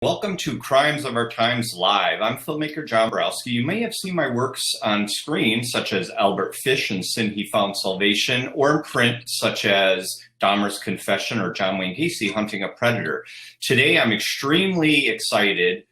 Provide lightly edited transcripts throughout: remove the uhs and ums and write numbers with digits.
Welcome to Crimes of Our Times Live. I'm filmmaker John Vronsky. You may have seen my works on screen, such as Albert Fish and Sin He Found Salvation, or in print, such as Dahmer's Confession or John Wayne Gacy, Hunting a Predator. Today, I'm extremely excited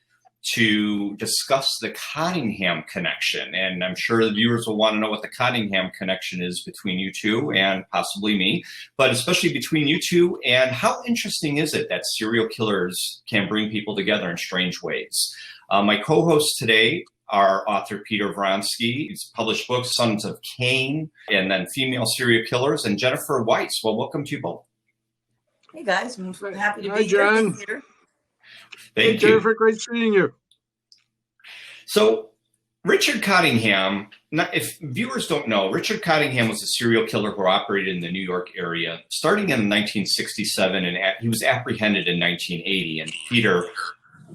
to discuss the Cottingham Connection, and I'm sure the viewers will want to know what the Cottingham Connection is between you two and possibly me, but especially between you two, and how interesting is it that serial killers can bring people together in strange ways. My co-hosts today are author Peter Vronsky. He's published books, Sons of Cain, and then Female Serial Killers, and Jennifer Weiss. Well, welcome to you both. Hey guys, I'm happy to Hi, be John. here. Thank you. Jennifer, great seeing you. So Richard Cottingham, if viewers don't know, Richard Cottingham was a serial killer who operated in the New York area starting in 1967, and he was apprehended in 1980. And Peter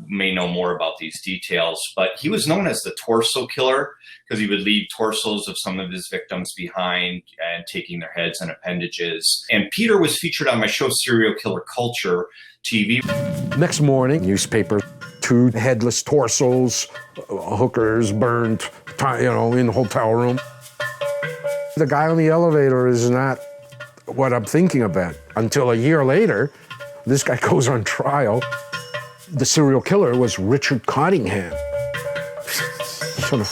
may know more about these details, but he was known as the torso killer because he would leave torsos of some of his victims behind and taking their heads and appendages. And Peter was featured on my show Serial Killer Culture TV. Next morning, newspaper, 2 headless torsos, hookers burned, in the hotel room. The guy on the elevator is not what I'm thinking about. Until a year later, this guy goes on trial. The serial killer was Richard Cottingham. Sort of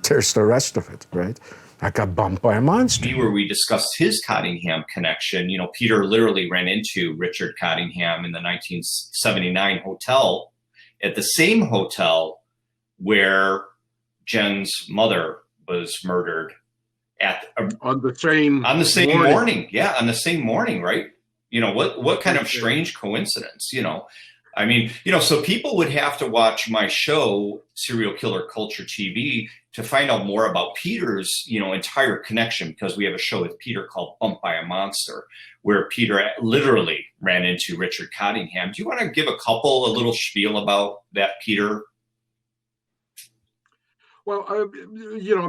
tears the rest of it, right? I got bumped by a monster. Where we discussed his Cottingham connection. You know, Peter literally ran into Richard Cottingham in the 1979 hotel, at the same hotel where Jen's mother was murdered On the same morning. Yeah, on the same morning, right? You know, what kind of strange coincidence, you know? I mean, so people would have to watch my show, Serial Killer Culture TV, to find out more about Peter's, entire connection, because we have a show with Peter called Bumped by a Monster, where Peter literally ran into Richard Cottingham. Do you want to give a little spiel about that, Peter? Well,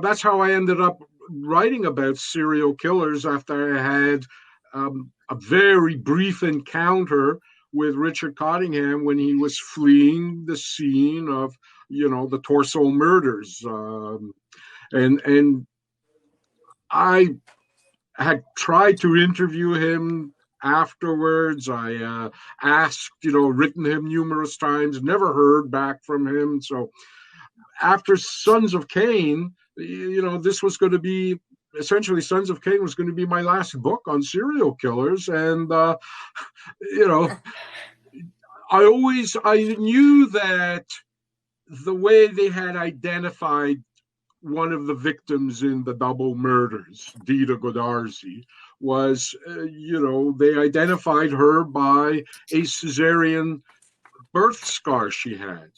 that's how I ended up writing about serial killers after I had a very brief encounter with Richard Cottingham when he was fleeing the scene of, the torso murders. And I had tried to interview him afterwards. I asked, written him numerous times, never heard back from him. So after Sons of Cain, this was going to be essentially Sons of Cain was going to be my last book on serial killers. And, I knew that the way they had identified one of the victims in the double murders, Dita Godarzi, was, they identified her by a cesarean birth scar she had.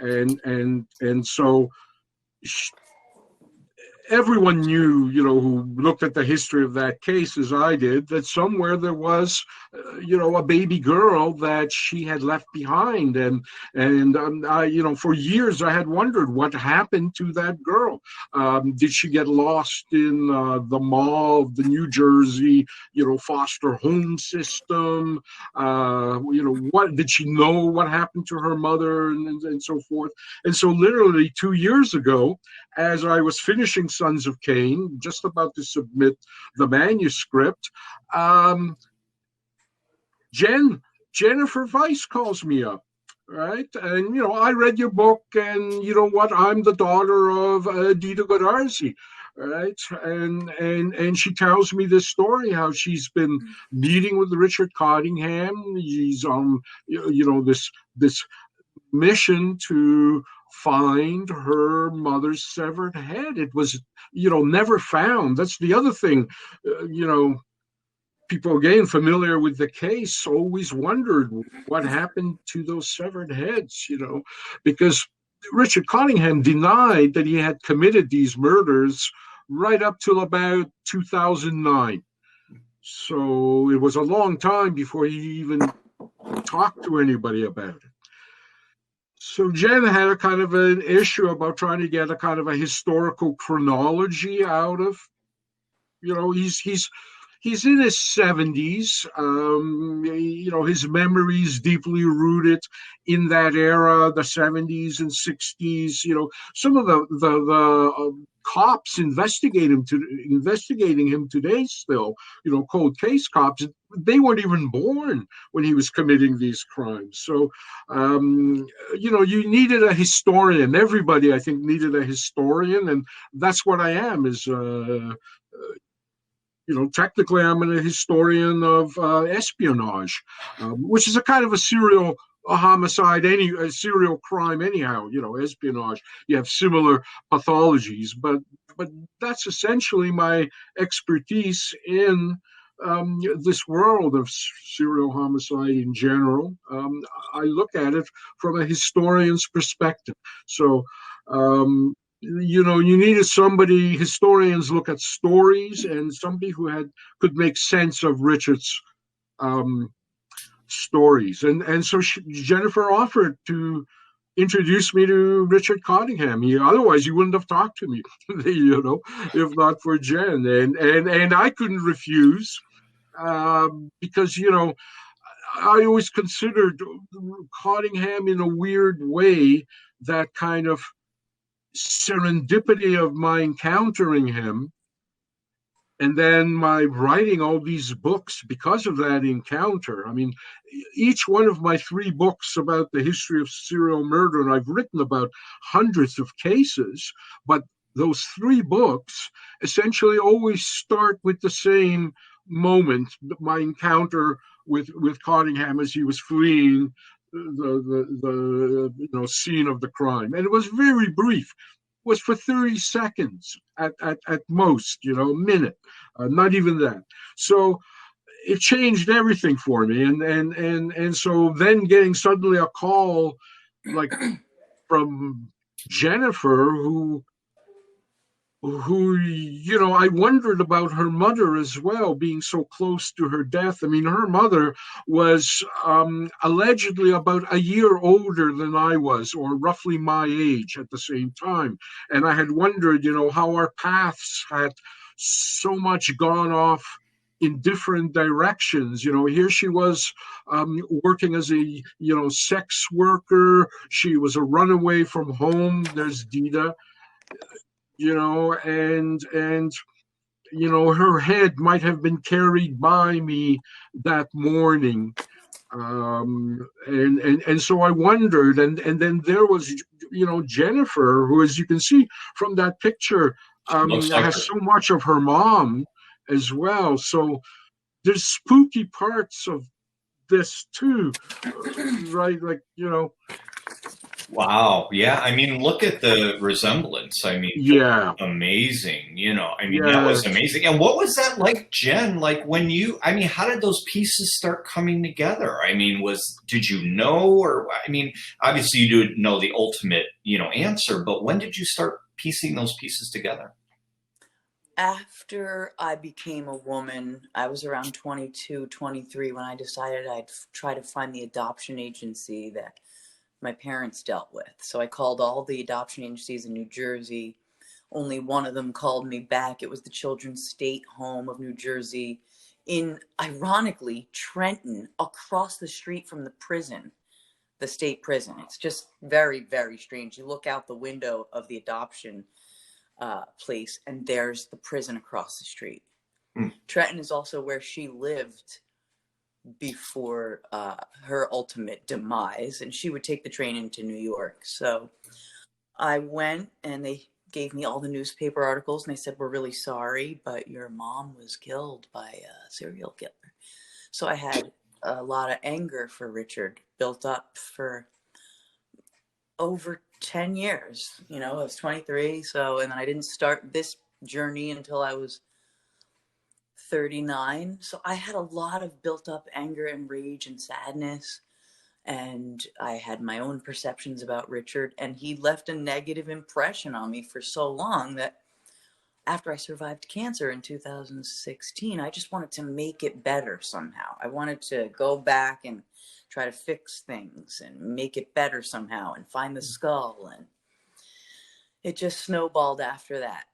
And so everyone knew, who looked at the history of that case as I did, that somewhere there was, a baby girl that she had left behind. And I, for years I had wondered what happened to that girl. Did she get lost in the mall of the New Jersey, foster home system? What did she know what happened to her mother and so forth? And so literally 2 years ago, as I was finishing Sons of Cain, just about to submit the manuscript, Jennifer Weiss calls me up, right? And, I read your book, and you know what? I'm the daughter of Dita Godarzi, right? And she tells me this story, how she's been meeting with Richard Cottingham. He's on, this mission to find her mother's severed head. It was, never found. That's the other thing, people, again, familiar with the case, always wondered what happened to those severed heads, because Richard Cottingham denied that he had committed these murders right up till about 2009. So it was a long time before he even talked to anybody about it. So Jen had a kind of an issue about trying to get a kind of a historical chronology out of, he's in his 70s. his memories deeply rooted in that era, the 70s and 60s. Some of the cops investigating him today still, cold case cops, they weren't even born when he was committing these crimes. So, you needed a historian. Everybody, I think, needed a historian, and that's what I am. Technically, I'm a historian of espionage, which is a kind of a serial homicide, a serial crime, anyhow. Espionage. You have similar pathologies, but that's essentially my expertise in this world of serial homicide in general. I look at it from a historian's perspective. So. You needed somebody. Historians look at stories, and somebody who could make sense of Richard's stories. And so Jennifer offered to introduce me to Richard Cottingham. Otherwise, he wouldn't have talked to me, if not for Jen. And I couldn't refuse because I always considered Cottingham in a weird way that kind of serendipity of my encountering him, and then my writing all these books because of that encounter. I mean, each one of my 3 books about the history of serial murder, and I've written about hundreds of cases, but those 3 books essentially always start with the same moment, my encounter with Cottingham as he was fleeing the scene of the crime. And it was very brief. It was for 30 seconds at most, a minute, not even that. So it changed everything for me. And so then getting suddenly a call like from Jennifer, who I wondered about her mother as well, being so close to her death. I mean, her mother was allegedly about a year older than I was, or roughly my age at the same time. And I had wondered, how our paths had so much gone off in different directions. Here she was working as a, sex worker. She was a runaway from home. There's Dita. And her head might have been carried by me that morning. And so I wondered, and then there was, Jennifer, who, as you can see from that picture, has so much of her mom as well. So there's spooky parts of this too, right? Like, Wow. Yeah. I mean, look at the resemblance. I mean, yeah, amazing. yeah. That was amazing. And what was that like, Jen? Like how did those pieces start coming together? I mean, did you know, or, obviously you didn't know the ultimate, answer, but when did you start piecing those pieces together? After I became a woman, I was around 22, 23 when I decided I'd try to find the adoption agency that my parents dealt with. So I called all the adoption agencies in New Jersey. Only one of them called me back. It was the Children's State Home of New Jersey in, ironically, Trenton, across the street from the prison, the state prison. It's just very, very strange. You look out the window of the adoption place, and there's the prison across the street. Trenton is also where she lived before her ultimate demise, and she would take the train into New York. So I went, and they gave me all the newspaper articles, and they said, "We're really sorry, but your mom was killed by a serial killer." So I had a lot of anger for Richard built up for over 10 years. I was 23, and then I didn't start this journey until I was 39. So I had a lot of built up anger and rage and sadness. And I had my own perceptions about Richard. And he left a negative impression on me for so long that after I survived cancer in 2016, I just wanted to make it better somehow. I wanted to go back and try to fix things and make it better somehow and find the skull. And it just snowballed after that.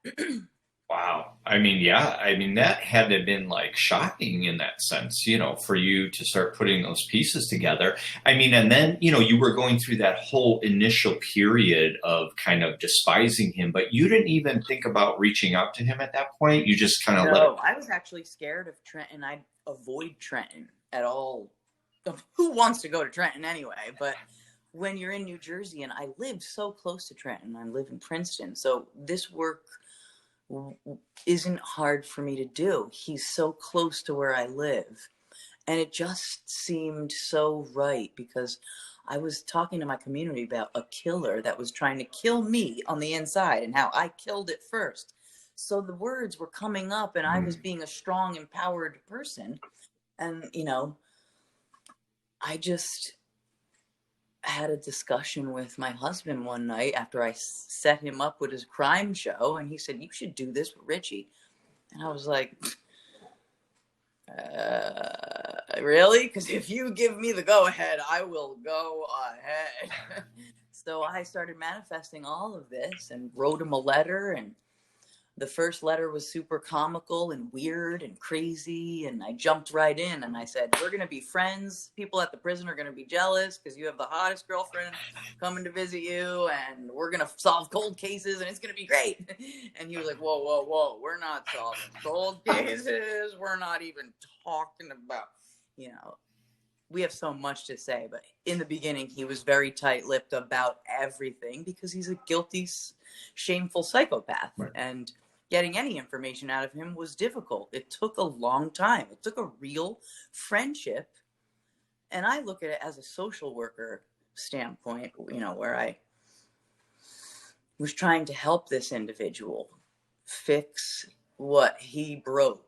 Wow. I mean, yeah. I mean, that had to have been like shocking in that sense, for you to start putting those pieces together. I mean, and then, you were going through that whole initial period of kind of despising him, but you didn't even think about reaching out to him at that point. You just kind of let it. No, I was actually scared of Trenton. I avoid Trenton at all. Who wants to go to Trenton anyway? But when you're in New Jersey, and I live so close to Trenton, I live in Princeton, so this work isn't hard for me to do. He's so close to where I live, and it just seemed so right, because I was talking to my community about a killer that was trying to kill me on the inside and how I killed it first. So the words were coming up, and I was being a strong, empowered person. And, I just had a discussion with my husband one night after I set him up with his crime show, and he said, "You should do this with Richie." And I was like, really? Because if you give me the go ahead, I will go ahead. So I started manifesting all of this and wrote him a letter, and the first letter was super comical and weird and crazy, and I jumped right in and I said, "We're going to be friends. People at the prison are going to be jealous because you have the hottest girlfriend coming to visit you, and we're going to solve cold cases, and it's going to be great." And he was like, "Whoa, whoa, whoa, we're not solving cold cases. We're not even talking about, we have so much to say." But in the beginning, he was very tight-lipped about everything because he's a guilty, shameful psychopath. Right. And getting any information out of him was difficult. It took a long time. It took a real friendship. And I look at it as a social worker standpoint, where I was trying to help this individual fix what he broke.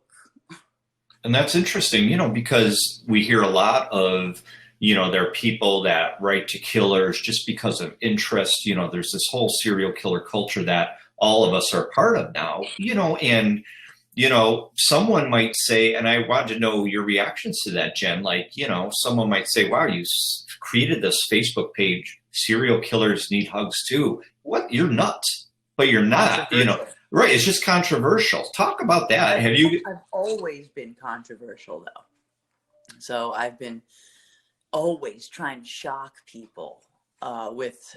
And that's interesting, because we hear a lot of, there are people that write to killers just because of interest. There's this whole serial killer culture that all of us are part of now, and, someone might say, and I want to know your reactions to that, Jen, like, someone might say, "Wow, you created this Facebook page, serial killers need hugs too." What? You're nuts. But you're not, right. It's just controversial. Talk about that. I've always been controversial, though. So I've been always trying to shock people with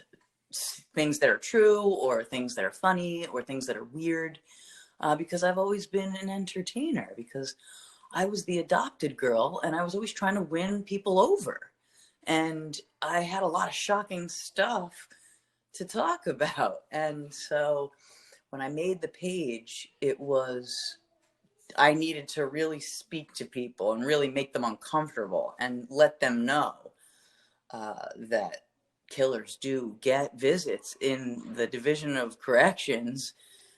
things that are true, or things that are funny, or things that are weird, because I've always been an entertainer, because I was the adopted girl, and I was always trying to win people over. And I had a lot of shocking stuff to talk about. And so when I made the page, I needed to really speak to people and really make them uncomfortable and let them know that killers do get visits in the Division of Corrections,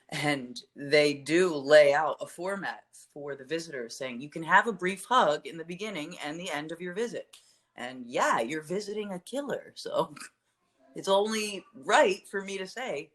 and they do lay out a format for the visitors saying you can have a brief hug in the beginning and the end of your visit. And yeah, you're visiting a killer, so it's only right for me to say,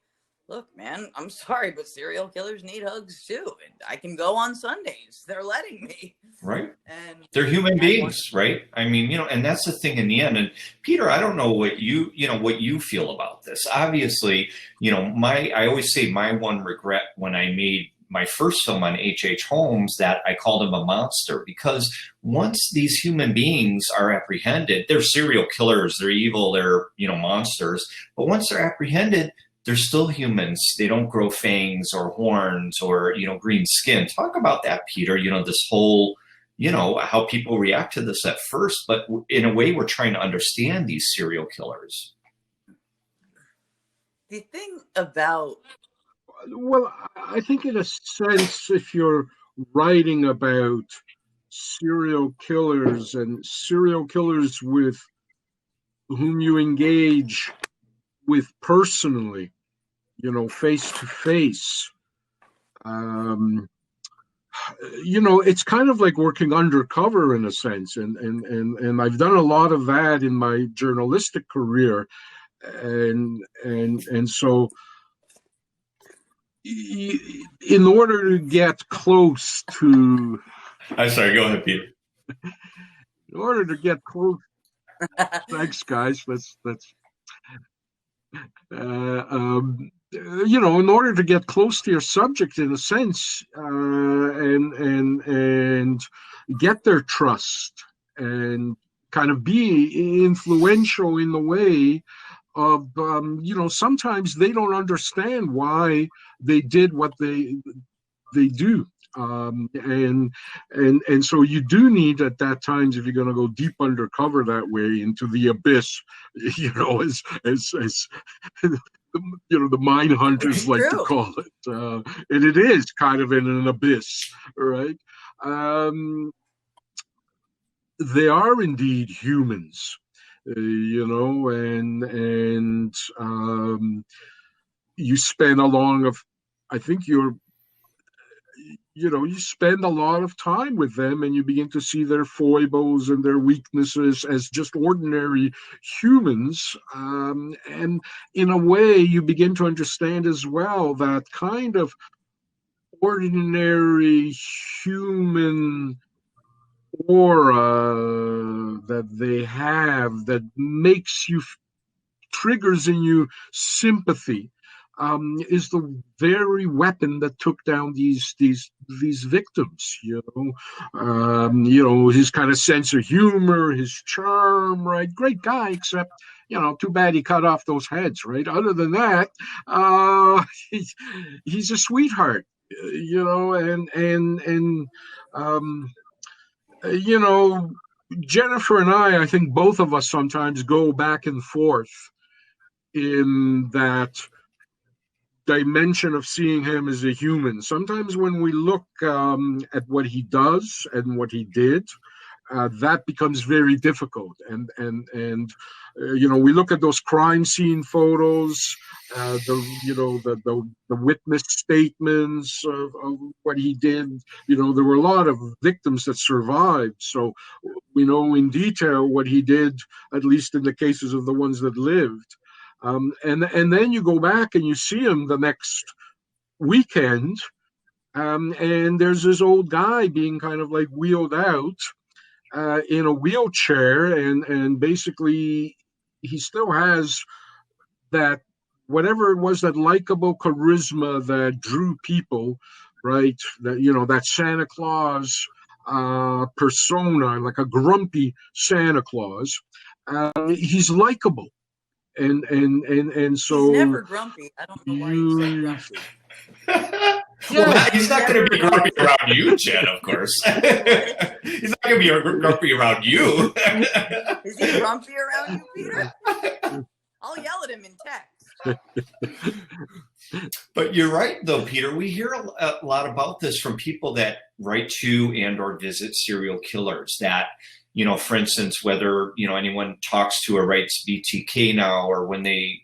"Look, man, I'm sorry, but serial killers need hugs too. And I can go on Sundays. They're letting me." Right. And they're human beings, right? I mean, and that's the thing in the end. And Peter, I don't know what you feel about this. Obviously, I always say my one regret when I made my first film on H.H. Holmes, that I called him a monster, because once these human beings are apprehended, they're serial killers, they're evil, they're, monsters. But once they're apprehended, they're still humans. They don't grow fangs or horns or, green skin. Talk about that, Peter, this whole, how people react to this at first, but in a way we're trying to understand these serial killers. The thing about... Well, I think in a sense, if you're writing about serial killers and serial killers with whom you engage with personally, face to face, it's kind of like working undercover in a sense. And I've done a lot of that in my journalistic career. And so in order to get close to... I'm sorry, go ahead, Peter. In order to get close... Thanks, guys. in order to get close to your subject in a sense, and get their trust and kind of be influential in the way of, sometimes they don't understand why they did what they do. And so you do need at that times, if you're going to go deep undercover that way into the abyss, as the mine hunters like to call it, and it is kind of in an abyss, right? They are indeed humans, and you spend I think you spend a lot of time with them, and you begin to see their foibles and their weaknesses as just ordinary humans. And in a way, you begin to understand as well that kind of ordinary human aura that they have that triggers in you sympathy, is the very weapon that took down these victims. His kind of sense of humor, his charm, right? Great guy, except too bad he cut off those heads, right? Other than that, he's a sweetheart, Jennifer and I think both of us sometimes go back and forth in that dimension of seeing him as a human. Sometimes when we look at what he does and what he did, that becomes very difficult. And we look at those crime scene photos, the witness statements of what he did. There were a lot of victims that survived, so we know in detail what he did, at least in the cases of the ones that lived. And then you go back and you see him the next weekend, and there's this old guy being kind of like wheeled out in a wheelchair, and basically he still has that, whatever it was, that likable charisma that drew people, right? That Santa Claus persona, like a grumpy Santa Claus. He's likable. And so he's never grumpy. I don't know why you said grumpy. Well, he's not going to be grumpy around you, Jen, of course. He's not going to be grumpy around you. Is he grumpy around you, Peter? I'll yell at him in text. But you're right, though, Peter. We hear a lot about this from people that write to and or visit serial killers that, for instance, whether, anyone talks to or writes BTK now, or when they,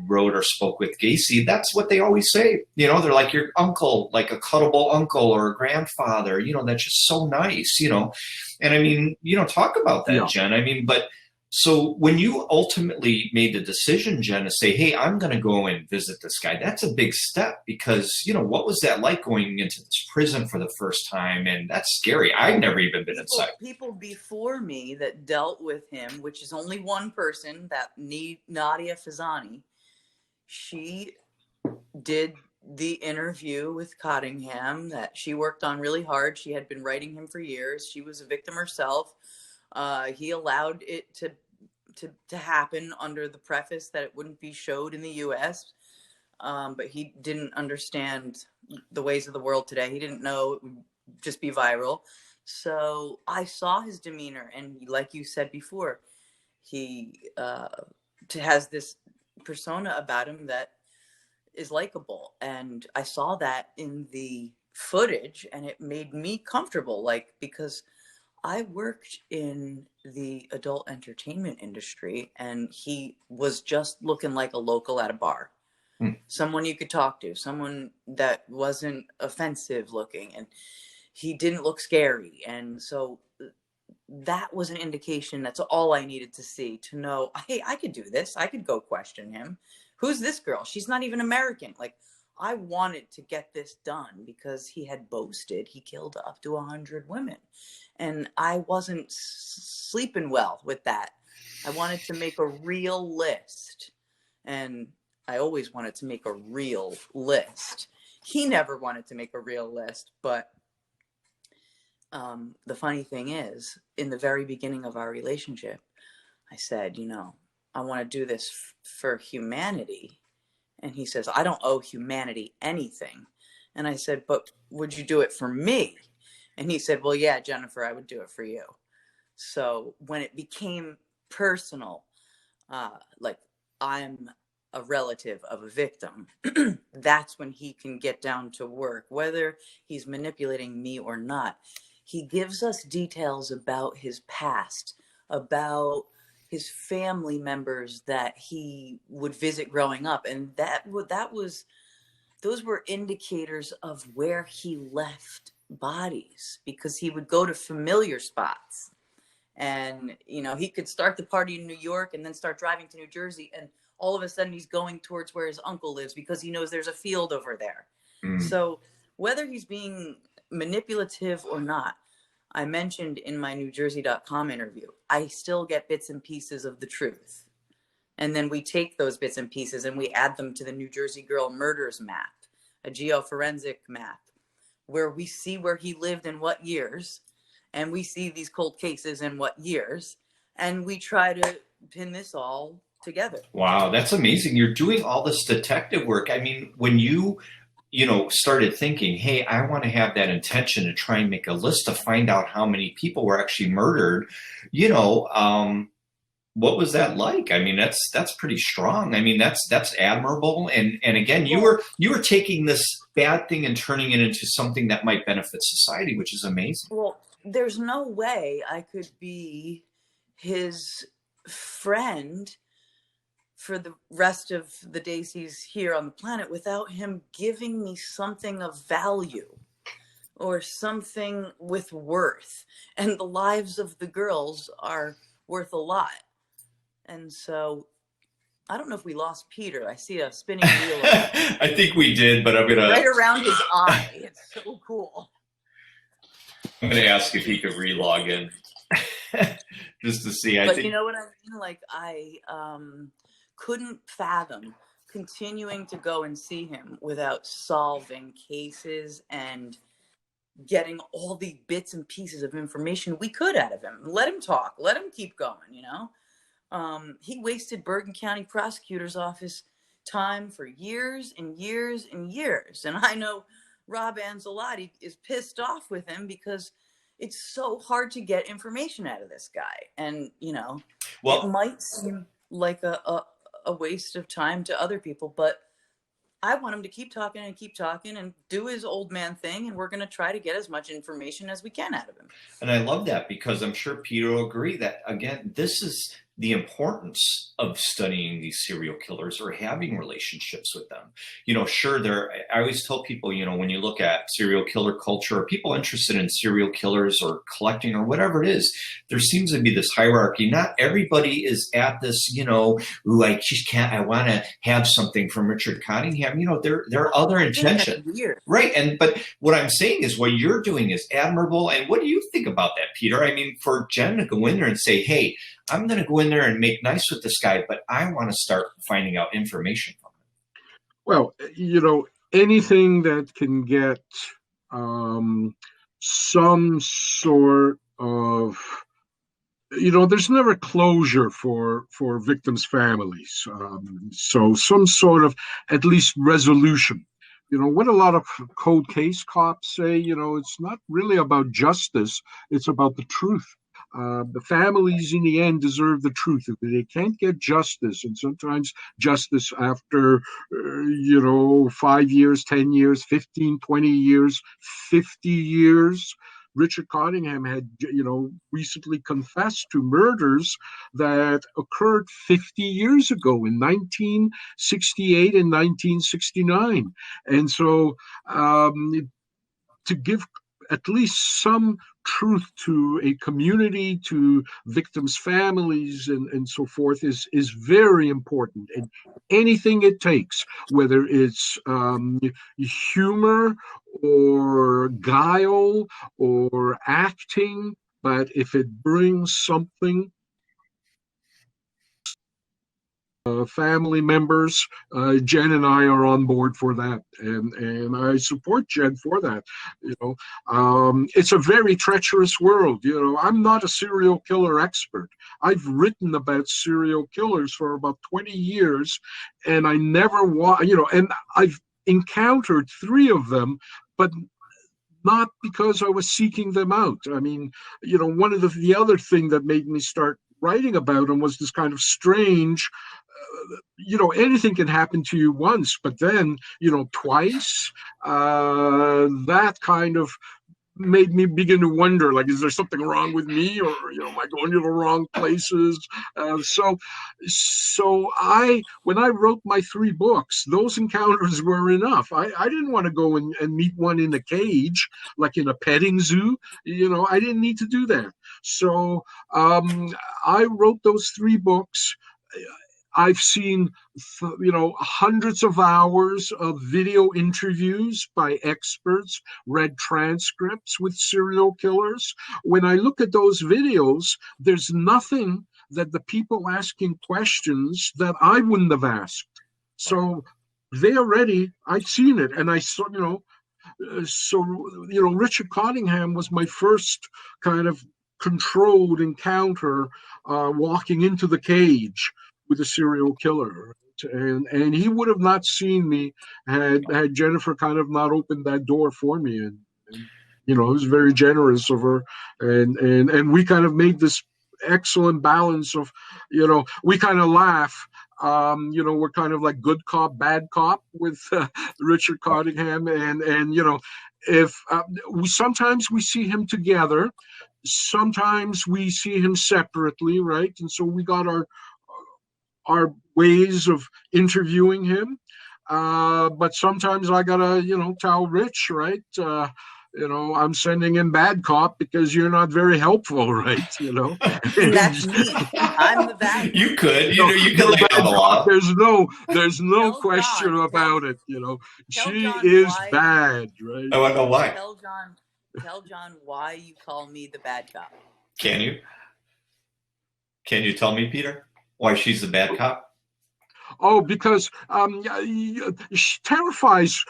wrote or spoke with Gacy, that's what they always say. They're like your uncle, like a cuddable uncle or a grandfather, that's just so nice, And I mean, talk about that, yeah. Jen. But so when you ultimately made the decision, Jen, to say, hey, I'm going to go and visit this guy, that's a big step because, what was that like going into this prison for the first time? And that's scary. I've never even been inside. People before me that dealt with him, which is only one person, that Nadia Fazani, she did the interview with Cottingham that she worked on really hard. She had been writing him for years. She was a victim herself. He allowed it to happen under the preface that it wouldn't be showed in the U.S., but he didn't understand the ways of the world today. He didn't know it would just be viral. So I saw his demeanor, and like you said before, he has this persona about him that is likable, and I saw that in the footage, and it made me comfortable, because I worked in the adult entertainment industry, and he was just looking like a local at a bar. Someone you could talk to, someone that wasn't offensive looking, and he didn't look scary. And so that was an indication. That's all I needed to see to know, hey, I could do this. I could go question him. Who's this girl? She's not even American. I wanted to get this done because he had boasted he killed up to 100 women. And I wasn't sleeping well with that. I wanted to make a real list. And I always wanted to make a real list. He never wanted to make a real list, but the funny thing is, in the very beginning of our relationship, I said, I want to do this for humanity. And he says, I don't owe humanity anything. And I said, but would you do it for me? And he said, well, yeah, Jennifer, I would do it for you. So when it became personal, like I'm a relative of a victim, that's when he can get down to work, whether he's manipulating me or not. He gives us details about his past, about his family members that he would visit growing up. And those were indicators of where he left bodies, because he would go to familiar spots. And, he could start the party in New York and then start driving to New Jersey. And all of a sudden he's going towards where his uncle lives because he knows there's a field over there. So whether he's being manipulative or not, I mentioned in my NewJersey.com interview, I still get bits and pieces of the truth. And then we take those bits and pieces and we add them to the New Jersey Girl Murders map, a geoforensic map, where we see where he lived in what years, and we see these cold cases in what years, and we try to pin this all together. Wow, that's amazing. You're doing all this detective work. I mean, when you started thinking, hey, I want to have that intention to try and make a list to find out how many people were actually murdered, what was that like? I mean, that's pretty strong. I mean, that's admirable. And again, you were taking this bad thing and turning it into something that might benefit society, which is amazing. Well, there's no way I could be his friend for the rest of the days he's here on the planet without him giving me something of value or something with worth. And the lives of the girls are worth a lot. And so I don't know if we lost Peter. I see a spinning wheel. I think we did, but I'm gonna right around his eye. It's so cool. I'm gonna ask if he could re-log in just to see. But you know what I mean? Like I couldn't fathom continuing to go and see him without solving cases and getting all the bits and pieces of information we could out of him. Let him talk. Let him keep going, He wasted Bergen County Prosecutor's Office time for years and years and years. And I know Rob Anzalotti is pissed off with him because it's so hard to get information out of this guy. And, it might seem like a waste of time to other people, but I want him to keep talking and do his old man thing. And we're going to try to get as much information as we can out of him. And I love that, because I'm sure Peter will agree that, again, this is the importance of studying these serial killers or having relationships with them. Sure, I always tell people, when you look at serial killer culture or people interested in serial killers or collecting or whatever it is, there seems to be this hierarchy. Not everybody is at this, ooh, I want to have something from Richard Cunningham. There are other intentions. Right. But what I'm saying is what you're doing is admirable. And what do you think about that, Peter? I mean, for Jen to go in there and say, hey, I'm going to go in there and make nice with this guy, but I want to start finding out information from him. Well, anything that can get some sort of, there's never closure for victims' families. So some sort of at least resolution. What a lot of cold case cops say, it's not really about justice, it's about the truth. The families in the end deserve the truth. If they can't get justice, and sometimes justice after, 5 years, 10 years, 15, 20 years, 50 years. Richard Cottingham had, recently confessed to murders that occurred 50 years ago in 1968 and 1969. And so to give at least some truth to a community, to victims' families, and so forth is very important. And anything it takes, whether it's humor or guile or acting, but if it brings something family members, Jen and I are on board for that, and I support Jen for that. It's a very treacherous world. I'm not a serial killer expert. I've written about serial killers for about 20 years, and I never and I've encountered 3 of them, but not because I was seeking them out. I mean, one of the other thing that made me start writing about them was this kind of strange, anything can happen to you once, but then, twice, that kind of made me begin to wonder, like, is there something wrong with me, or am I going to the wrong places? When I wrote my 3 books, those encounters were enough. I didn't want to go and meet one in a cage, like in a petting zoo. I didn't need to do that. So I wrote those 3 books. I've seen, hundreds of hours of video interviews by experts, read transcripts with serial killers. When I look at those videos, there's nothing that the people asking questions that I wouldn't have asked. So I'd seen it, and I saw, Richard Cottingham was my first kind of controlled encounter, walking into the cage with a serial killer, and he would have not seen me had Jennifer kind of not opened that door for me, and it was very generous of her, and we kind of made this excellent balance of, we kind of laugh, we're kind of like good cop, bad cop with Richard Cottingham, and if sometimes we see him together, sometimes we see him separately, right? And so we got our ways of interviewing him, but sometimes I gotta tell Rich, right, I'm sending in bad cop because you're not very helpful, right? That's me. I'm the bad. You could you could lay down the law. There's no question about it. She is bad, right? I want to know why. Tell John why you call me the bad cop. Can you tell me, Peter, why she's the bad cop? Oh, because she terrifies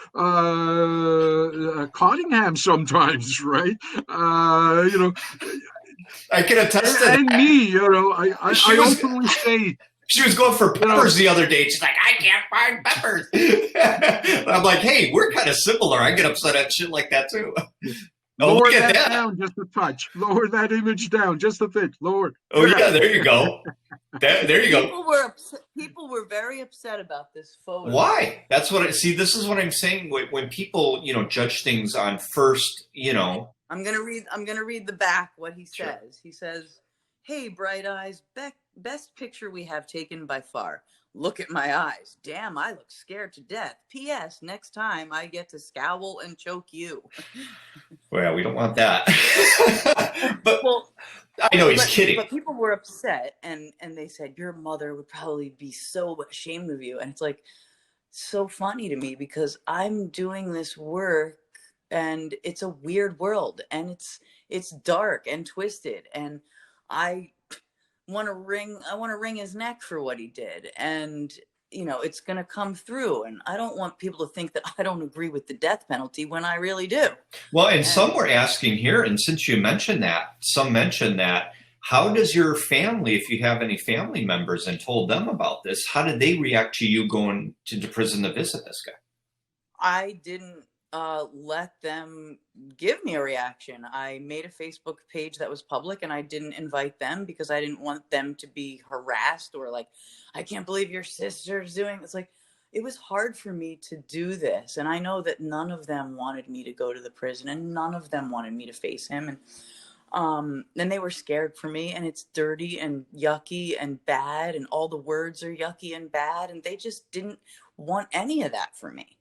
Cottingham sometimes, right? I can attest to that. And me, I openly say. She was going for peppers the other day. She's like, I can't find peppers. I'm like, hey, we're kind of similar. I get upset at shit like that too. Oh, lower look at that down just a touch. Lower that image down just a bit. Lower. Oh yeah, there you go. There you go. People were very upset about this photo. Why? That's what this is what I'm saying. When people, judge things on first, I'm gonna read the back what he says. Sure. He says, "Hey, Bright Eyes, best picture we have taken by far. Look at my eyes. Damn, I look scared to death. P.S. Next time I get to scowl and choke you." Well, we don't want that. But I know he's kidding. But people were upset, and they said, your mother would probably be so ashamed of you. And it's like so funny to me because I'm doing this work, and it's a weird world, and it's dark and twisted, and I want to wring his neck for what he did, and it's going to come through, and I don't want people to think that I don't agree with the death penalty when I really do. Well, and some were asking here, and since you mentioned that, some mentioned that, how does your family, if you have any family members and told them about this, how did they react to you going to prison to visit this guy? I didn't let them give me a reaction. I made a Facebook page that was public, and I didn't invite them because I didn't want them to be harassed or like, I can't believe your sister's doing this. Like, it was hard for me to do this, and I know that none of them wanted me to go to the prison, and none of them wanted me to face him, and then they were scared for me, and it's dirty and yucky and bad, and all the words are yucky and bad, and they just didn't want any of that for me.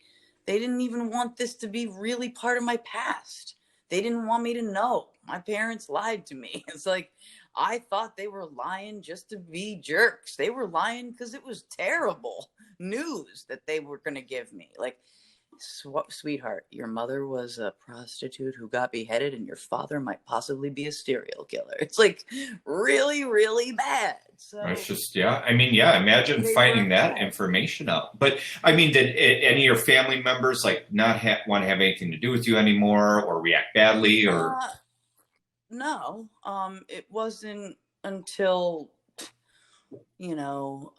They didn't even want this to be really part of my past. They didn't want me to know. My parents lied to me. It's like, I thought they were lying just to be jerks. They were lying because it was terrible news that they were going to give me. Like, Sweetheart, your mother was a prostitute who got beheaded, and your father might possibly be a serial killer. It's like really, really bad. So It's just, yeah. I mean, yeah, imagine they finding were that bad. information out. But I mean, did any of your family members like not want to have anything to do with you anymore, or react badly, or? No, it wasn't until, you know,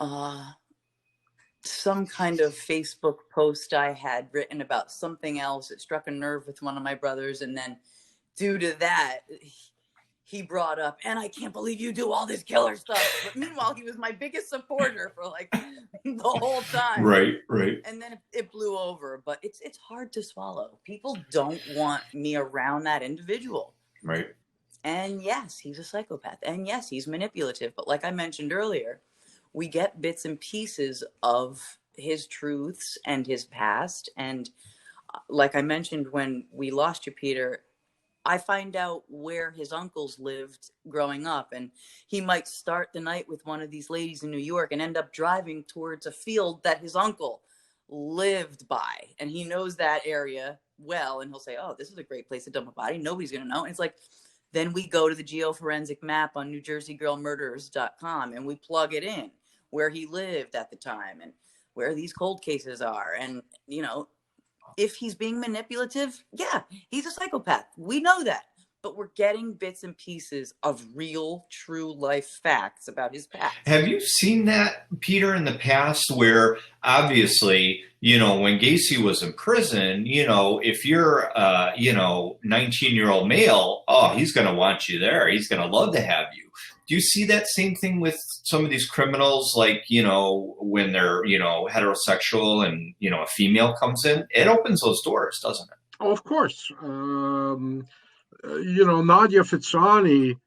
some kind of Facebook post I had written about something else. It struck a nerve with one of my brothers, and then due to that, he brought up, and I can't believe you do all this killer stuff. But meanwhile, he was my biggest supporter for like the whole time. Right. And then it blew over. But it's hard to swallow. People don't want me around that individual. Right. And yes, he's a psychopath. And yes, he's manipulative. But like I mentioned earlier, we get bits and pieces of his truths and his past. And like I mentioned, when we lost you, Peter, I find out where his uncles lived growing up. And he might start the night with one of these ladies in New York and end up driving towards a field that his uncle lived by. And he knows that area well. And he'll say, oh, this is a great place to dump a body. Nobody's going to know. And it's like, then we go to the geoforensic map on NewJerseyGirlMurders.com and we plug it in where he lived at the time and where these cold cases are. And, you know, if he's being manipulative, yeah, he's a psychopath. We know that. But we're getting bits and pieces of real, true life facts about his past. Have you seen that, Peter, in the past where obviously, you know, when Gacy was in prison, you know, if you're, 19-year-old male, oh, he's going to want you there. He's going to love to have you. Do you see that same thing with some of these criminals, like, you know, when they're, you know, heterosexual and, you know, a female comes in? It opens those doors, doesn't it? Oh, of course. Nadia Fitzani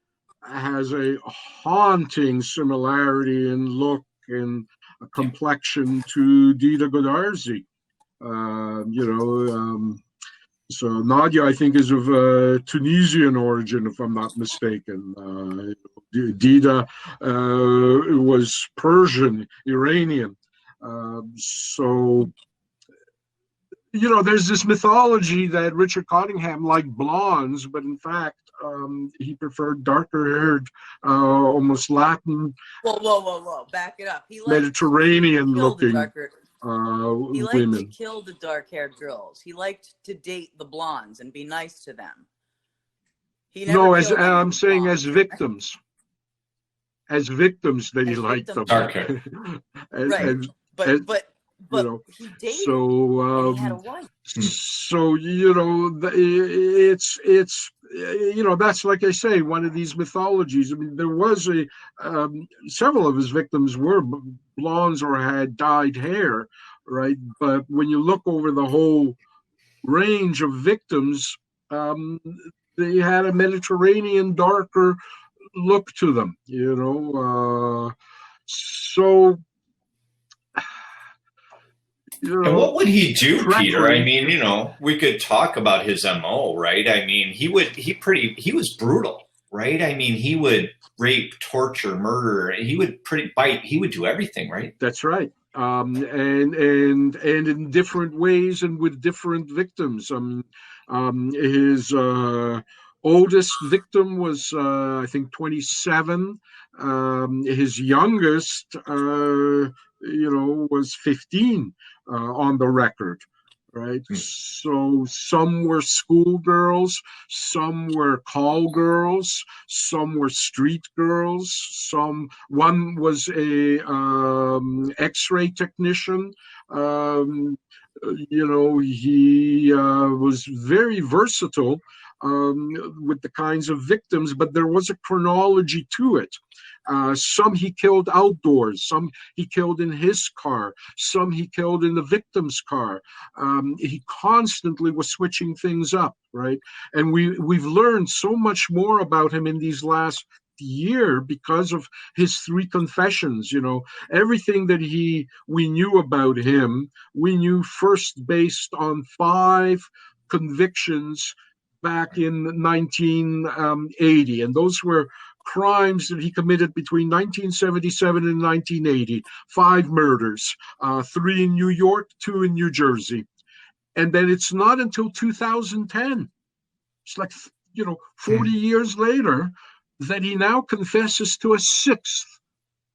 has a haunting similarity in look and complexion to Dida Godarzi. So Nadia, I think, is of Tunisian origin, if I'm not mistaken. Dida was Persian, Iranian. There's this mythology that Richard Cottingham liked blondes, but in fact, he preferred darker-haired, almost Latin. Whoa! Back it up. He Mediterranean-looking he liked women. to kill the dark-haired girls. He liked to date the blondes and be nice to them. I'm saying as victims. As victims, that he liked them. Dark hair. Right. But he dated and he had a wife. So, that's, like I say, one of these mythologies. I mean, there was several of his victims were blondes or had dyed hair, right? But when you look over the whole range of victims, they had a Mediterranean darker look to them, And what would he do, Peter? I mean, we could talk about his MO, right? I mean, he was brutal, right? I mean, he would rape, torture, murder. He would he would do everything, right? That's right. And in different ways and with different victims. His oldest victim was, I think, 27. His youngest, was 15 on the record, right? So some were schoolgirls, some were call girls, some were street girls. One was a X-ray technician. He was very versatile with the kinds of victims, but there was a chronology to it. Some he killed outdoors, some he killed in his car, some he killed in the victim's car. He constantly was switching things up, right? And we've learned so much more about him in these last year because of his 3 confessions. Everything that we knew about him, we knew first based on 5 convictions back in 1980, and those were crimes that he committed between 1977 and 1980. 5 murders, 3 in New York, 2 in New Jersey. And then it's not until 2010, it's like, 40 years later, that he now confesses to a sixth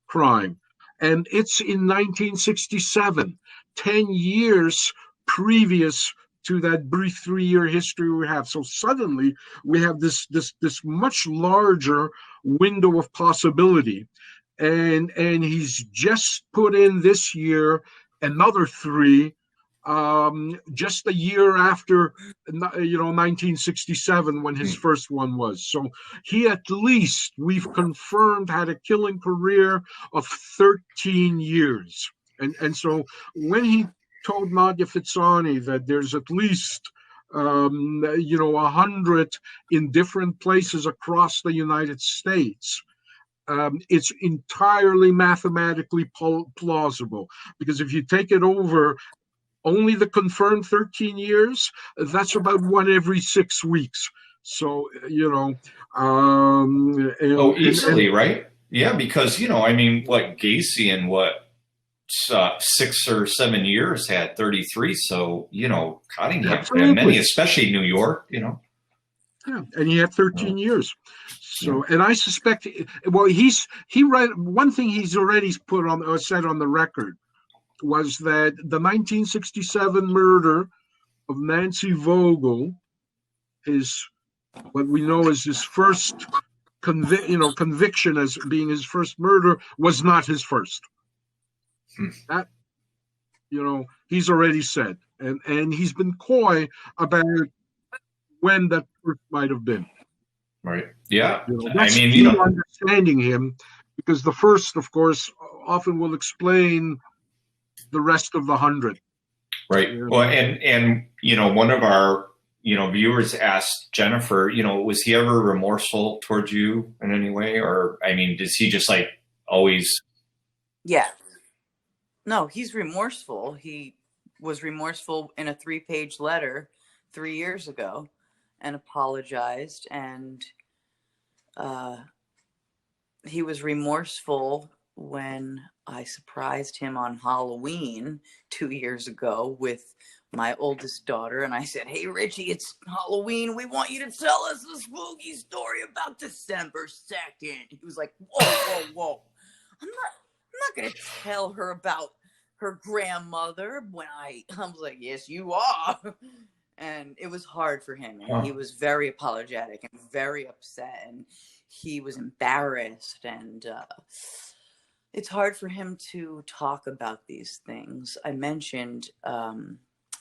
crime. And it's in 1967, 10 years previous to that brief 3-year history we have. So suddenly we have this much larger window of possibility. And he's just put in this year another 3, just a year after 1967, when his first one was. So he, at least, we've confirmed, had a killing career of 13 years. And so when he told Nadia Fizzani that there's at least 100 in different places across the United States, it's entirely mathematically plausible, because if you take it over only the confirmed 13 years, that's about 1 every 6 weeks. So, easily, right? Yeah, because, what Gacy and 6 or 7 years had 33. So, Cottingham had many, especially New York, Yeah, and he had 13 years. So, and I suspect, he read one thing he's already put on or said on the record was that the 1967 murder of Nancy Vogel is what we know as his first conviction as being his first murder, was not his first. That, he's already said, and he's been coy about when that first might have been. Right. Yeah. That's understanding him, because the first, of course, often will explain the rest of the 100. Right. Well, and one of our viewers asked Jennifer, was he ever remorseful towards you in any way, or does he just always? Yeah. No, he's remorseful. He was remorseful in a 3-page letter 3 years ago, and apologized, and he was remorseful when I surprised him on Halloween 2 years ago with my oldest daughter, and I said, "Hey Richie, it's Halloween, we want you to tell us a spooky story about December 2nd. He was like, whoa, I'm not gonna tell her about her grandmother. When I was like, yes you are. And it was hard for him, and he was very apologetic and very upset, and he was embarrassed, and it's hard for him to talk about these things. I mentioned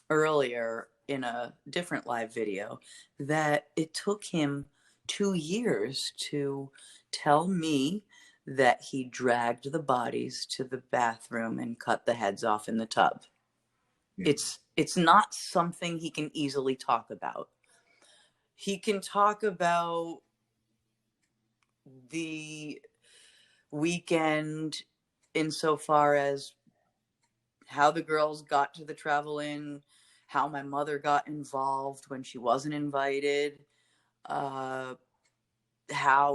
earlier in a different live video that it took him 2 years to tell me that he dragged the bodies to the bathroom and cut the heads off in the tub. Yeah. It's not something he can easily talk about. He can talk about the weekend insofar as how the girls got to the Travel Inn, how my mother got involved when she wasn't invited, how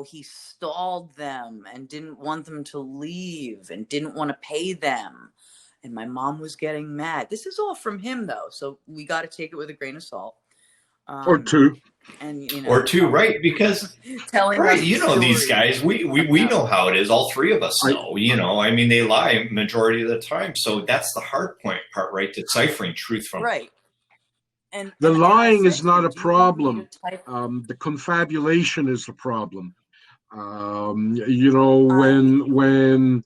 he stalled them and didn't want them to leave and didn't want to pay them. And my mom was getting mad. This is all from him, though, so we got to take it with a grain of salt. Or 2. And or 2, right? Because telling right, these guys, we know how it is. All 3 of us know. They lie majority of the time. So that's the hard part, right? Deciphering truth from right. And the lying is not a problem. The confabulation is the problem. When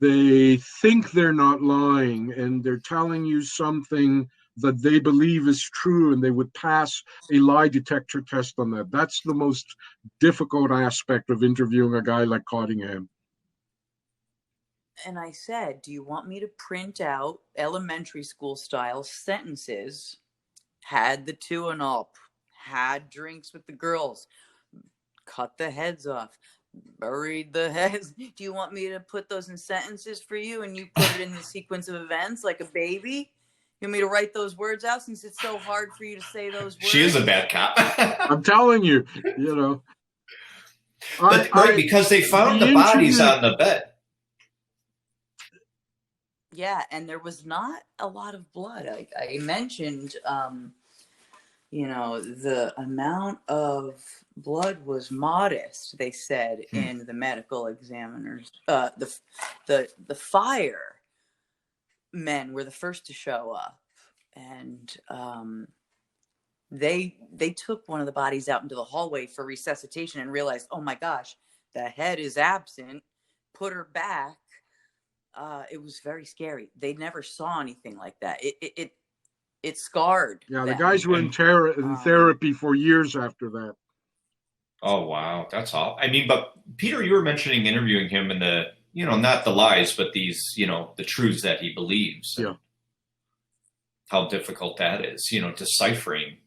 they think they're not lying and they're telling you something that they believe is true, and they would pass a lie detector test on that. That's the most difficult aspect of interviewing a guy like Cottingham. And I said, do you want me to print out elementary school style sentences? Had the 2 and all, had drinks with the girls, cut the heads off, buried the heads. Do you want me to put those in sentences for you, and you put it in the sequence of events like a baby? You want me to write those words out since it's so hard for you to say those words? She is a bad cop. I'm telling you, Because they found the bodies on the bed. Yeah, and there was not a lot of blood. I mentioned, the amount of blood was modest, they said in the medical examiners. The fire men were the first to show up, and they took one of the bodies out into the hallway for resuscitation and realized, oh my gosh, the head is absent. Put her back. It was very scary. They never saw anything like that. It scarred. Yeah, the them. guys were in therapy for years after that. Oh, wow. That's all. I mean, but Peter, you were mentioning interviewing him and the, not the lies, but these, the truths that he believes. Yeah. How difficult that is, deciphering.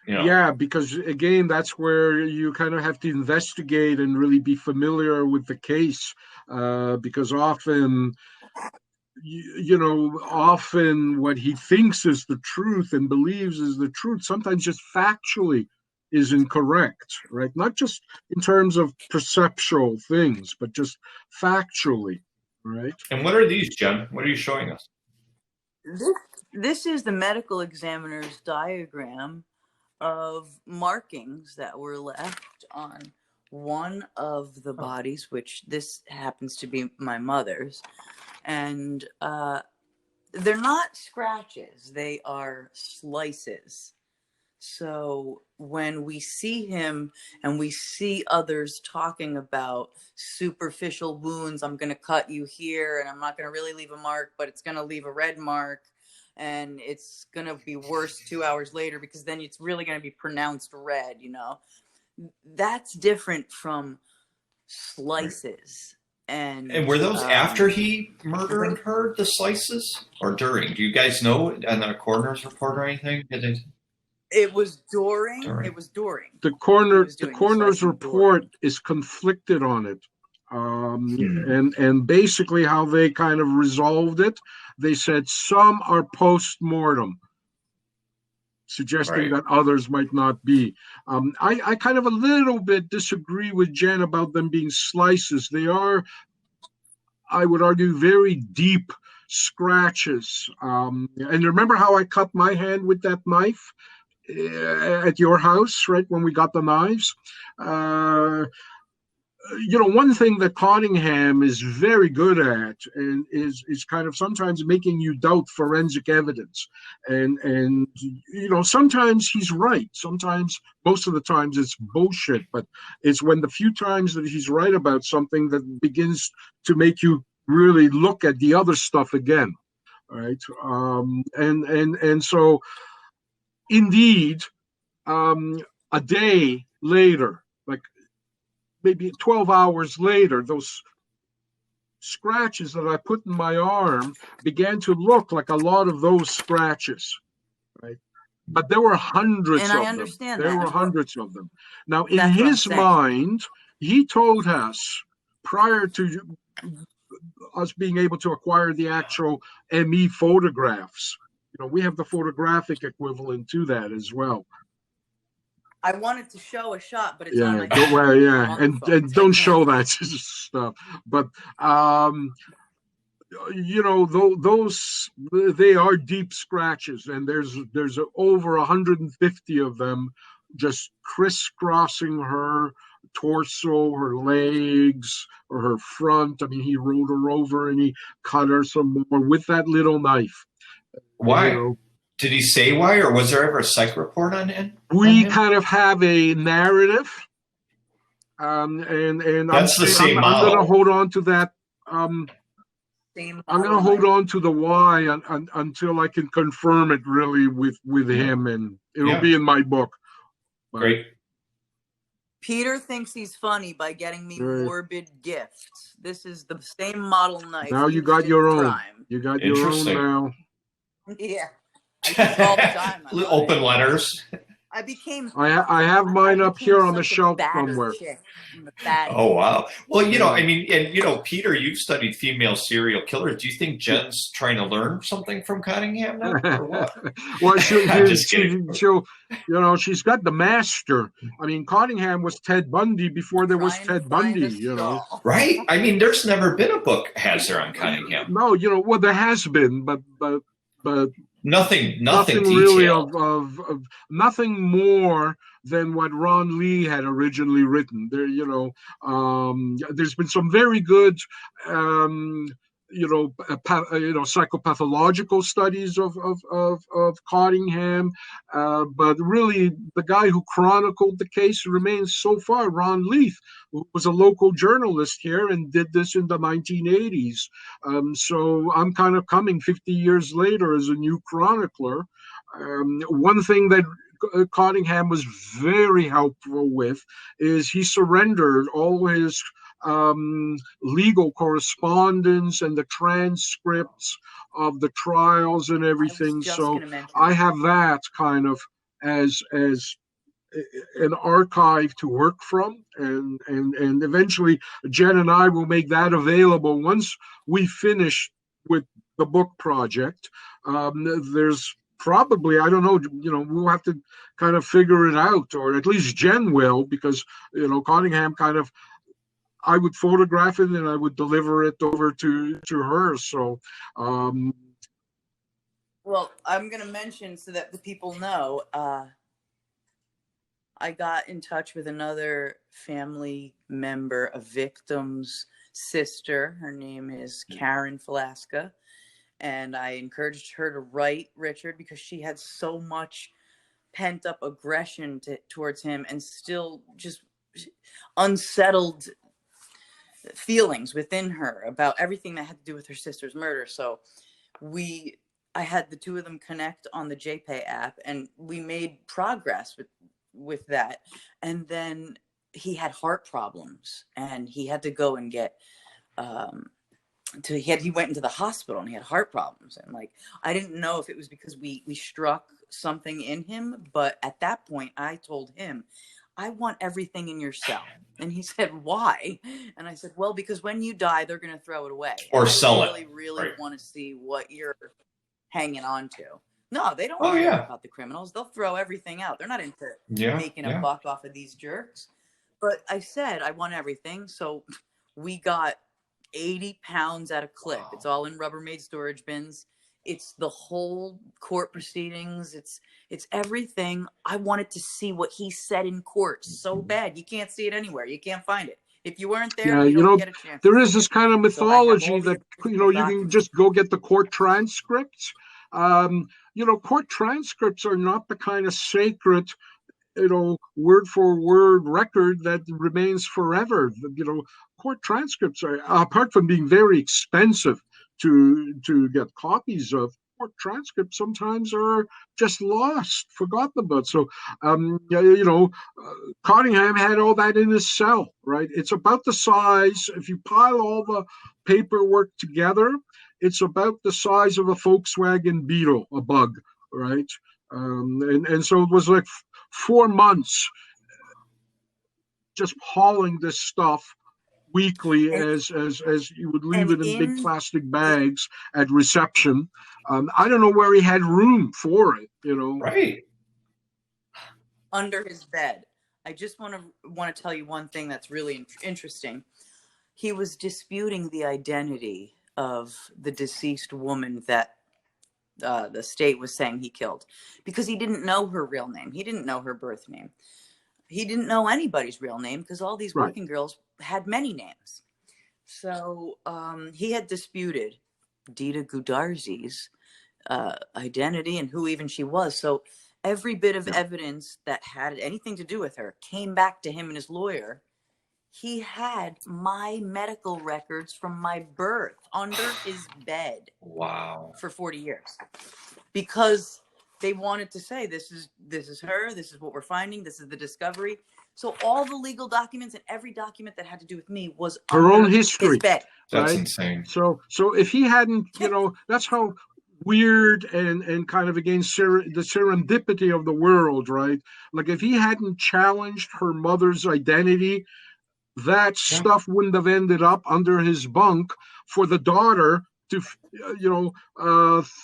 Yeah, because again, that's where you kind of have to investigate and really be familiar with the case, because often, often what he thinks is the truth and believes is the truth, sometimes just factually is incorrect, right? Not just in terms of perceptual things, but just factually, right? And what are these, Jen? What are you showing us? This is the medical examiner's diagram of markings that were left on one of the bodies, which this happens to be my mother's. And they're not scratches, they are slices. So when we see him and we see others talking about superficial wounds, I'm going to cut you here and I'm not going to really leave a mark, but it's going to leave a red mark. And it's going to be worse 2 hours later because then it's really going to be pronounced red, That's different from slices. And were those after he murdered her, the slices, or during? Do you guys know? And then a coroner's report or anything? It was during. It was during. The coroner's report is conflicted on it. And basically how they kind of resolved it, they said some are post-mortem, suggesting that others might not be. I kind of a little bit disagree with Jen about them being slices. They are, I would argue, very deep scratches. And remember how I cut my hand with that knife at your house, right, when we got the knives? One thing that Cottingham is very good at and is kind of sometimes making you doubt forensic evidence. And sometimes he's right. Sometimes, most of the times it's bullshit, but it's when the few times that he's right about something that begins to make you really look at the other stuff again, right? And so, indeed, a day later, like maybe 12 hours later, those scratches that I put in my arm began to look like a lot of those scratches, right? But there were hundreds of them. And I understand that. There were hundreds of them. Now, in his mind, he told us, prior to us being able to acquire the actual ME photographs, we have the photographic equivalent to that as well. I wanted to show a shot, but it's on my phone. And don't show that stuff. But those they are deep scratches, and there's over 150 of them, just crisscrossing her torso, her legs, or her front. I mean, he rolled her over and he cut her some more with that little knife. Why? Did he say why, or was there ever a psych report on him? We kind of have a narrative, and that's the same model. I'm going to hold on to that. I'm going to hold on to the why until I can confirm it really with him, and it'll be in my book. Great. Peter thinks he's funny by getting me morbid gifts. This is the same model knife. Now you got your own. You got your own now. Yeah. I use all the time. Open letters. I became. I have mine up became here on the such a shelf battered somewhere. chick. I'm the baddest. Oh, wow. Well, Yeah. I mean, and, Peter, you've studied female serial killers. Do you think Jen's trying to learn something from Cunningham now, or what? Well, I'm just kidding. she'll, she's got the master. I mean, Cottingham was Ted Bundy before there was Trying to Ted find Bundy, a skull. Right? I mean, there's never been a book, has there, on Cunningham? No, well, there has been, but Nothing really detailed. of nothing more than what Ron Lee had originally written. There, there's been some very good, psychopathological studies of Cottingham, but really the guy who chronicled the case remains so far Ron Leith, who was a local journalist here and did this in the 1980s. So I'm kind of coming 50 years later as a new chronicler. One thing that Cottingham was very helpful with is he surrendered all his legal correspondence and the transcripts of the trials and everything. So I have that kind of as an archive to work from, and eventually Jen and I will make that available once we finish with the book project. There's probably, I don't know, we'll have to kind of figure it out, or at least Jen will, because Cottingham kind of, I would photograph it and I would deliver it over to her. So well, I'm going to mention so that the people know, I got in touch with another family member, a victim's sister. Her name is Karen Falaska. And I encouraged her to write Richard because she had so much pent up aggression towards him and still just unsettled feelings within her about everything that had to do with her sister's murder. So I had the two of them connect on the JPay app, and we made progress with that. And then he had heart problems, and he had to go and get he went into the hospital, and he had heart problems. And I didn't know if it was because we struck something in him, but at that point I told him, I want everything in your cell. And he said, why? And I said, well, because when you die, they're going to throw it away. Or sell it. Really right. Want to see what you're hanging on to. No, they don't care about the criminals. They'll throw everything out. They're not into making a buck off of these jerks. But I said, I want everything. So we got 80 pounds at a clip. It's all in Rubbermaid storage bins. It's the whole court proceedings. It's everything. I wanted to see what he said in court so bad. You can't see it anywhere. You can't find it. If you weren't there, you don't get a chance. There is this kind of mythology that you can just go get the court transcripts. Court transcripts are not the kind of sacred, word for word record that remains forever. Court transcripts are, apart from being very expensive to get copies of, court transcripts sometimes are just lost, forgotten about. So, Cottingham had all that in his cell, right? It's about the size, if you pile all the paperwork together, it's about the size of a Volkswagen Beetle, a bug, right? And so it was 4 months just hauling this stuff weekly as you would leave it in big plastic bags at reception. I don't know where he had room for it, Right. Under his bed. I just want to tell you one thing that's really interesting. He was disputing the identity of the deceased woman that the state was saying he killed, because he didn't know her real name. He didn't know her birth name. He didn't know anybody's real name, because all these working girls had many names. So he had disputed Dita Gudarzi's identity and who even she was. So every bit of evidence that had anything to do with her came back to him and his lawyer. He had my medical records from my birth under his bed. Wow. For 40 years, because they wanted to say, this is her, this is what we're finding, this is the discovery. So all the legal documents and every document that had to do with me was her own history. His bed. That's insane. So if he hadn't, that's how weird and kind of against the serendipity of the world, right? Like if he hadn't challenged her mother's identity, that stuff wouldn't have ended up under his bunk for the daughter to,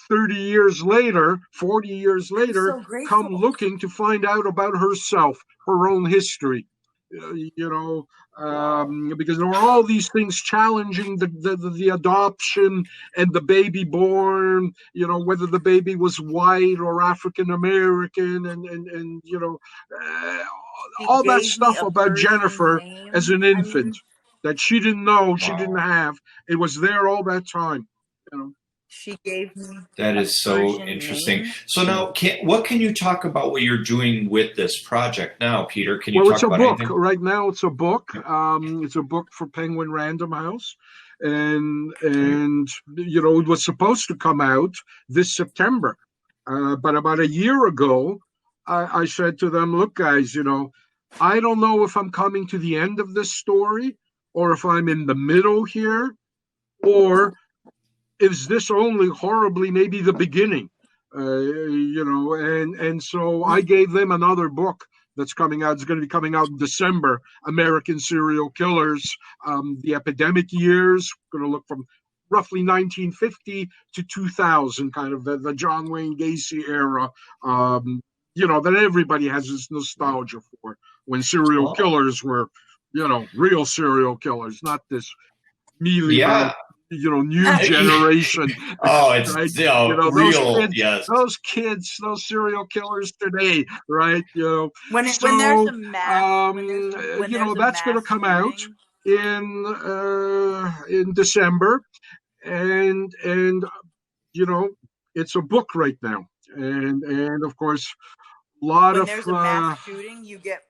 30 years later, 40 years later, so grateful. come looking to find out about herself, her own history. Because there were all these things challenging the adoption and the baby born, whether the baby was white or African American, and all that stuff about Jennifer as an infant that she didn't know, she didn't have. It was there all that time. She gave me that is so interesting. Name. So now, what can you talk about what you're doing with this project now, Peter? Can you talk about anything? Anything? Right now, it's a book. It's a book for Penguin Random House, and it was supposed to come out this September, but about a year ago, I said to them, "Look, guys, I don't know if I'm coming to the end of this story, or if I'm in the middle here, or is this only horribly maybe the beginning?" And so I gave them another book that's coming out. It's going to be coming out in December, American Serial Killers, the Epidemic Years. Going to look from roughly 1950 to 2000, kind of the John Wayne Gacy era, that everybody has this nostalgia for, when serial killers were, real serial killers, not this mealy new generation. It's right? those kids, those serial killers today, right? When there's a mass, that's going to come out in December, and it's a book right now, and of course, when there's a mass shooting, you get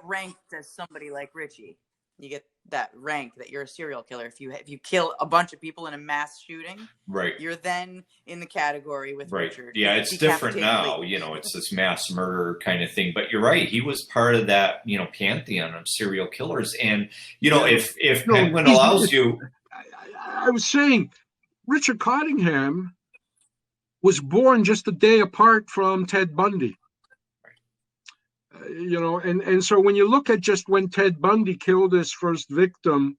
ranked as somebody like Richie. You get that rank that you're a serial killer. If you kill a bunch of people in a mass shooting, right, you're then in the category with Richard. Yeah, it's different now. It's this mass murder kind of thing. But you're right. He was part of that, pantheon of serial killers. And if Penguin allows you, I was saying, Richard Cottingham was born just a day apart from Ted Bundy. And so when you look at just when Ted Bundy killed his first victim,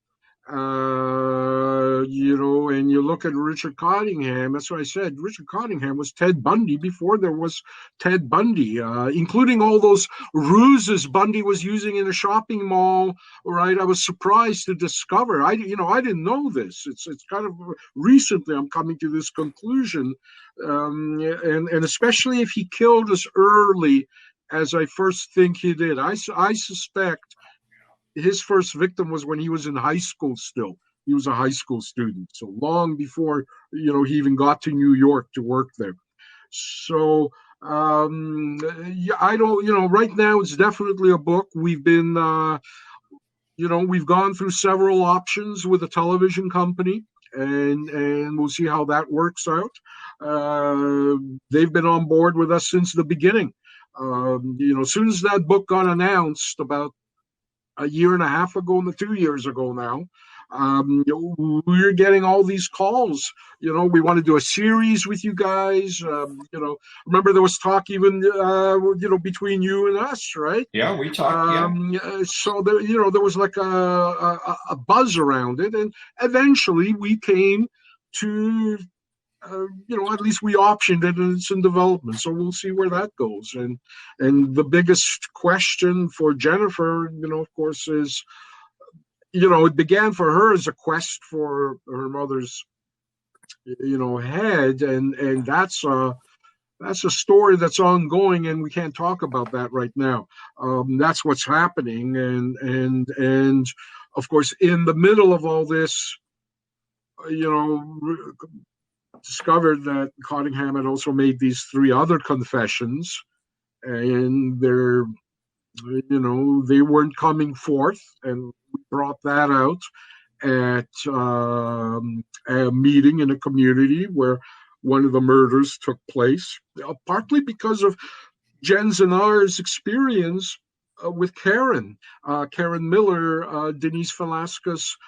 and you look at Richard Cottingham, that's what I said. Richard Cottingham was Ted Bundy before there was Ted Bundy, including all those ruses Bundy was using in a shopping mall, right? I was surprised to discover. I didn't know this. It's kind of recently I'm coming to this conclusion, and especially if he killed us early, as I first think he did. I suspect his first victim was when he was in high school still. He was a high school student, so long before, he even got to New York to work there. So, I don't, right now it's definitely a book. We've been, we've gone through several options with a television company, and we'll see how that works out. They've been on board with us since the beginning. As soon as that book got announced about a year and a half ago, 2 years ago now, we're getting all these calls. We want to do a series with you guys. Remember there was talk even, between you and us, right? Yeah, we talked. So there was like a buzz around it, and eventually we came to. At least we optioned it, and it's in development. So we'll see where that goes. And the biggest question for Jennifer, of course, is, it began for her as a quest for her mother's, head, and that's a story that's ongoing, and we can't talk about that right now. That's what's happening, and of course, in the middle of all this, discovered that Cottingham had also made these 3 other confessions, and they weren't coming forth, and we brought that out at a meeting in a community where one of the murders took place, partly because of Jen's and ours experience with Karen Miller, Denise Velasquez's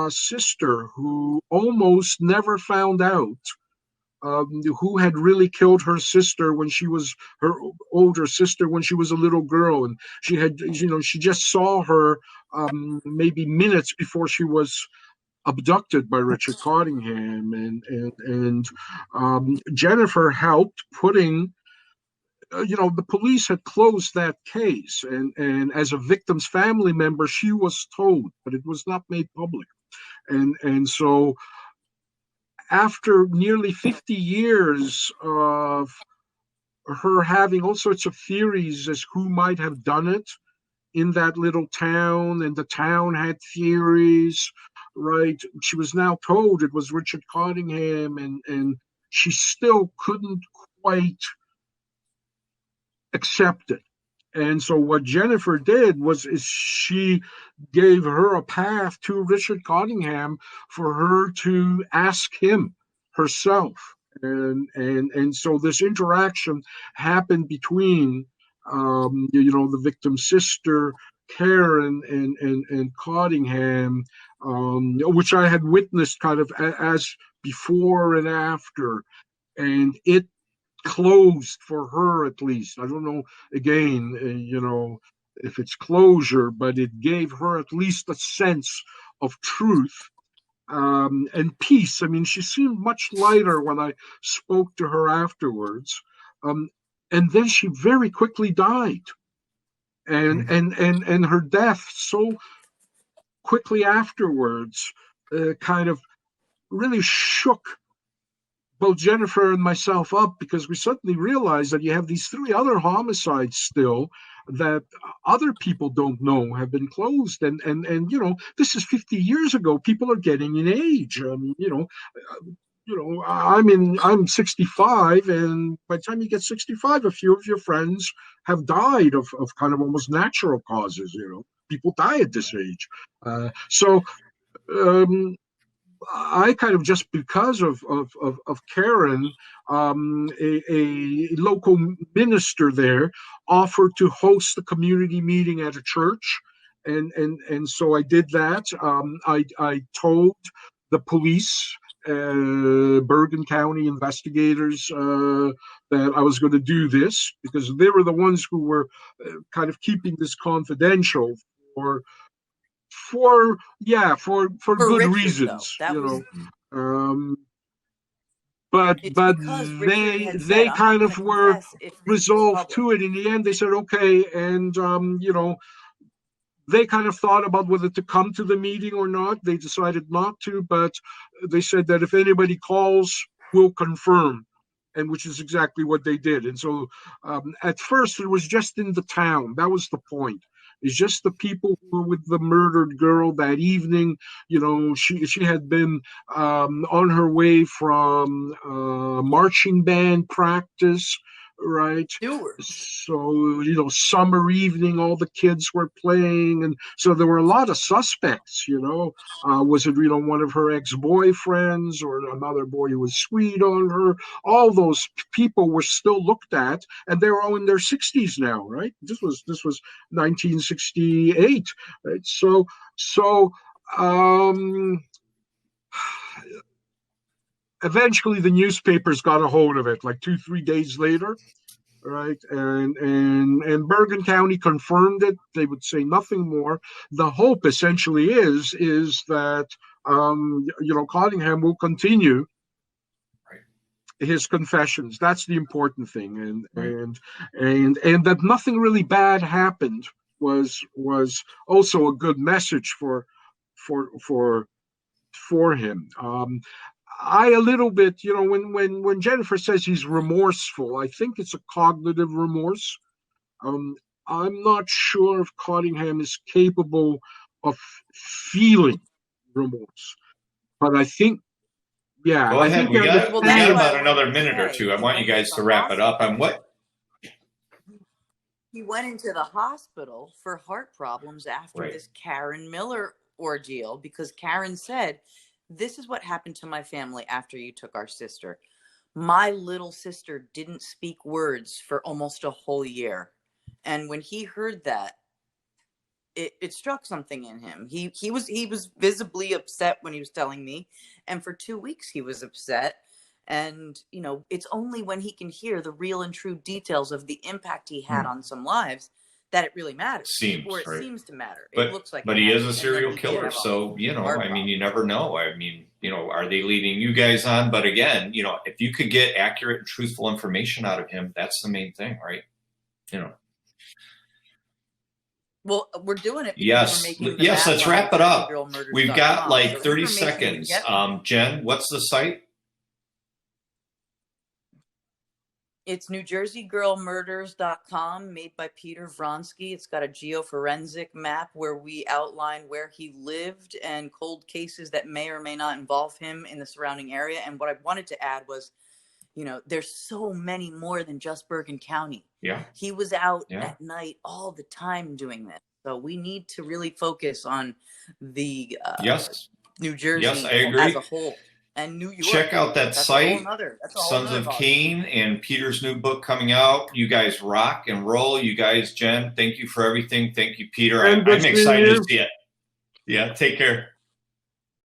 sister, who almost never found out who had really killed her sister when she was her older sister when she was a little girl, and she had, she just saw her maybe minutes before she was abducted by Richard Cottingham, and Jennifer helped putting. The police had closed that case, and as a victim's family member, she was told, but it was not made public, and so after nearly 50 years of her having all sorts of theories as who might have done it in that little town, and the town had theories, right? She was now told it was Richard Cottingham, and she still couldn't quite accept it. And so what Jennifer did is she gave her a path to Richard Cottingham for her to ask him herself. And so this interaction happened between the victim's sister Karen and Cottingham, which I had witnessed kind of as before and after, and it closed for her, at least. I don't know, again, if it's closure, but it gave her at least a sense of truth and peace. I mean, she seemed much lighter when I spoke to her afterwards. And then she very quickly died. And her death so quickly afterwards kind of really shook both Jennifer and myself up, because we suddenly realized that you have these 3 other homicides still that other people don't know have been closed, and this is 50 years ago. People are getting in age. I'm 65, and by the time you get 65, a few of your friends have died of kind of almost natural causes. People die at this age, so. I kind of, just because of Karen, a local minister there offered to host a community meeting at a church, and so I did that. I told the police, Bergen County investigators, that I was going to do this, because they were the ones who were kind of keeping this confidential for good Richard, reasons, though. That was, but Richard they kind of were resolved to it. In the end, they said okay, and they kind of thought about whether to come to the meeting or not. They decided not to, but they said that if anybody calls, we'll confirm, and which is exactly what they did. And so at first it was just in the town. That was the point. It's just the people who were with the murdered girl that evening. She had been on her way from marching band practice, right? So, summer evening, all the kids were playing, and so there were a lot of suspects. Was it one of her ex-boyfriends, or another boy who was sweet on her? All those people were still looked at, and they're all in their 60s now, right? This was 1968, right? So eventually the newspapers got a hold of it, like 2-3 days later, right? And Bergen County confirmed it. They would say nothing more. The hope essentially is that Cottingham will continue his confessions. That's the important thing, and that nothing really bad happened was also a good message for him. I a little bit, when Jennifer says he's remorseful, I think it's a cognitive remorse. I'm not sure if Cottingham is capable of feeling remorse, but I think, yeah. Go ahead. We got about another minute or two. I want you guys to wrap it up on what. He went into the hospital for heart problems after this Karen Miller ordeal, because Karen said, "This is what happened to my family after you took our sister. My little sister didn't speak words for almost a whole year." And when he heard that, it struck something in him. He was visibly upset when he was telling me, and for 2 weeks he was upset. And, you know, it's only when he can hear the real and true details of the impact he had on some lives that it really matters. Or it seems to matter. But, it looks like but he is a serial killer. So, you know, I mean, you never know. I mean, you know, are they leading you guys on? But again, you know, if you could get accurate and truthful information out of him, that's the main thing, right? You know. Well, we're doing it. Yes. Yes. Let's wrap it up. We've got like 30 seconds. Jen, what's the site? It's NewJerseyGirlMurders.com, made by Peter Vronsky. It's got a geoforensic map where we outline where he lived and cold cases that may or may not involve him in the surrounding area. And what I wanted to add was, you know, there's so many more than just Bergen County. Yeah. He was out at night all the time doing this. So we need to really focus on the New Jersey as a whole. And New York. Check out that site, Sons of Cain, and Peter's new book coming out. You guys rock and roll. You guys, Jen, thank you for everything. Thank you, Peter. I'm excited to see it. Yeah, take care.